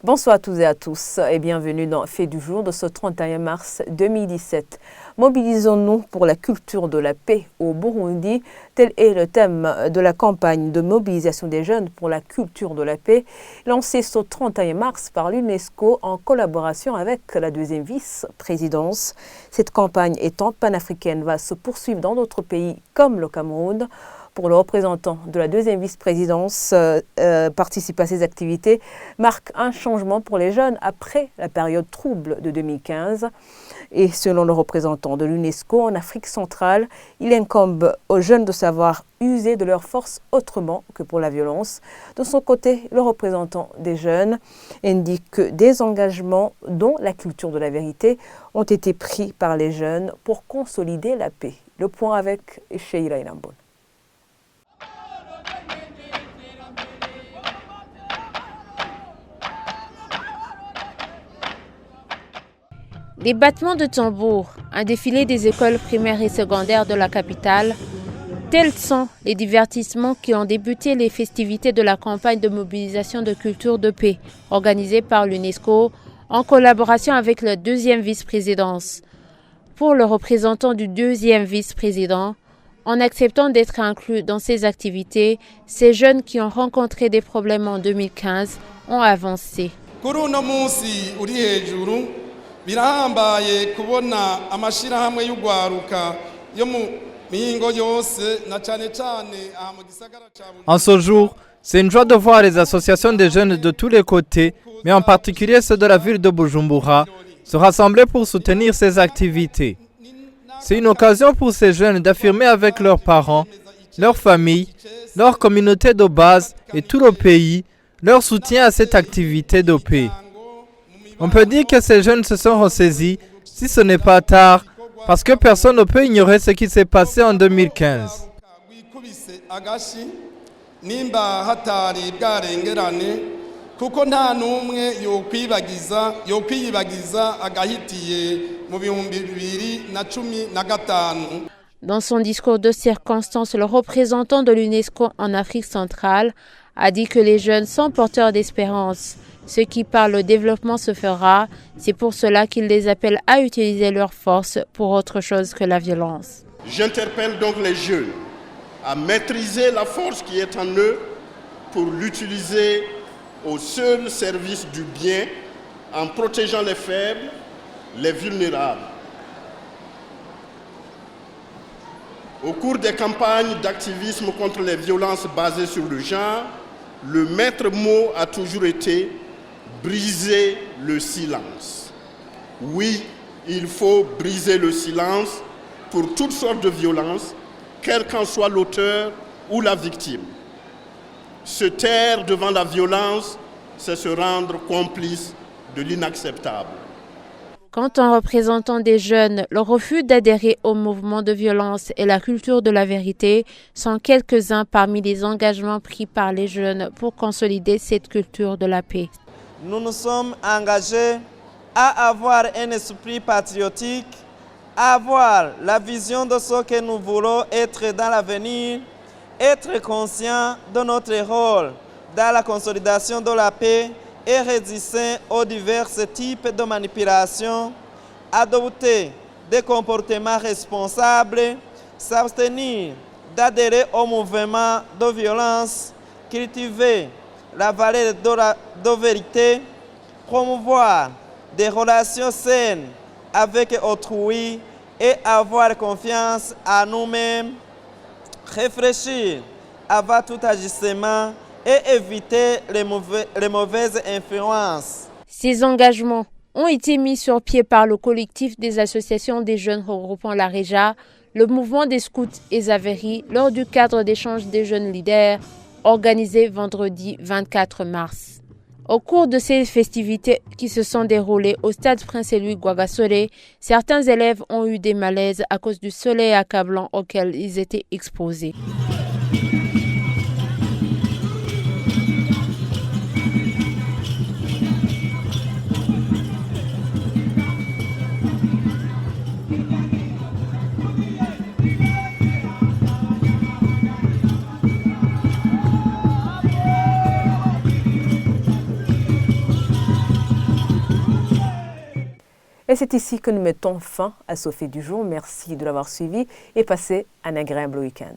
Bonsoir à tous et à tous et bienvenue dans Fait du jour de ce 31 mars 2017. Mobilisons-nous pour la culture de la paix au Burundi. Tel est le thème de la campagne de mobilisation des jeunes pour la culture de la paix, lancée ce 31 mars par l'UNESCO en collaboration avec la deuxième vice-présidence. Cette campagne étant panafricaine va se poursuivre dans d'autres pays comme le Cameroun. Pour le représentant de la deuxième vice-présidence, participer à ces activités marque un changement pour les jeunes après la période trouble de 2015. Et selon le représentant de l'UNESCO en Afrique centrale, il incombe aux jeunes de savoir user de leur force autrement que pour la violence. De son côté, le représentant des jeunes indique que des engagements, dont la culture de la vérité, ont été pris par les jeunes pour consolider la paix. Le point avec Sheila Inambon. Des battements de tambour, un défilé des écoles primaires et secondaires de la capitale, tels sont les divertissements qui ont débuté les festivités de la campagne de mobilisation de culture de paix organisée par l'UNESCO en collaboration avec la deuxième vice-présidence. Pour le représentant du deuxième vice-président, en acceptant d'être inclus dans ces activités, ces jeunes qui ont rencontré des problèmes en 2015 ont avancé. birahambaye kubona amashirahamwe y'ugwaruka yo mu mihingo yose na cane cane aha mu gisagara ca Bujumbura. En ce jour, c'est une joie de voir les associations des jeunes de tous les côtés, mais en particulier ceux de la ville de Bujumbura, se rassembler pour soutenir ces activités. C'est une occasion pour ces jeunes d'affirmer avec leurs parents, leurs familles, leur communauté de base et tout le pays leur soutien à cette activité de paix. On peut dire que ces jeunes se sont ressaisis, si ce n'est pas tard, parce que personne ne peut ignorer ce qui s'est passé en 2015. Dans son discours de circonstance, le représentant de l'UNESCO en Afrique centrale a dit que les jeunes sont porteurs d'espérance. Ce qui par le développement se fera, c'est pour cela qu'il les appelle à utiliser leur force pour autre chose que la violence. J'interpelle donc les jeunes à maîtriser la force qui est en eux pour l'utiliser au seul service du bien en protégeant les faibles, les vulnérables. Au cours des campagnes d'activisme contre les violences basées sur le genre, le maître mot a toujours été briser le silence. Oui, il faut briser le silence pour toutes sortes de violences, quel qu'en soit l'auteur ou la victime. Se taire devant la violence, c'est se rendre complice de l'inacceptable. Quant aux représentants des jeunes, le refus d'adhérer au mouvement de violence et la culture de la vérité sont quelques-uns parmi les engagements pris par les jeunes pour consolider cette culture de la paix. Nous nous sommes engagés à avoir un esprit patriotique, à avoir la vision de ce que nous voulons être dans l'avenir, être conscients de notre rôle dans la consolidation de la paix et résister aux divers types de manipulation, adopter des comportements responsables, s'abstenir d'adhérer au mouvement de violence, cultiver la valeur de vérité, promouvoir des relations saines avec autrui et avoir confiance en nous-mêmes, réfléchir avant tout agissement et éviter les mauvaises influences. Ces engagements ont été mis sur pied par le collectif des associations des jeunes regroupant la REJA, le mouvement des scouts et Zaveri lors du cadre d'échange des jeunes leaders organisé vendredi 24 mars. Au cours de ces festivités qui se sont déroulées au stade Prince-Louis Guagasore, certains élèves ont eu des malaises à cause du soleil accablant auquel ils étaient exposés. Et c'est ici que nous mettons fin à ce fait du jour. Merci de l'avoir suivi et passez un agréable week-end.